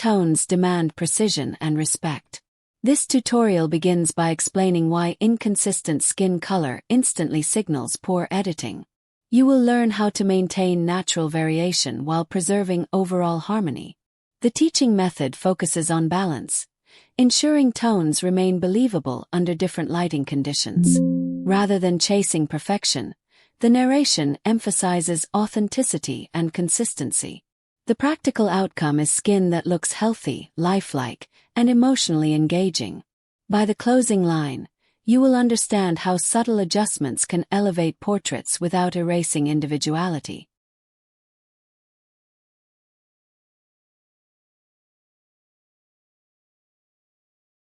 tones demand precision and respect. This tutorial begins by explaining why inconsistent skin color instantly signals poor editing. You will learn how to maintain natural variation while preserving overall harmony. The teaching method focuses on balance, ensuring tones remain believable under different lighting conditions. Rather than chasing perfection, the narration emphasizes authenticity and consistency. The practical outcome is skin that looks healthy, lifelike, and emotionally engaging. By the closing line, you will understand how subtle adjustments can elevate portraits without erasing individuality.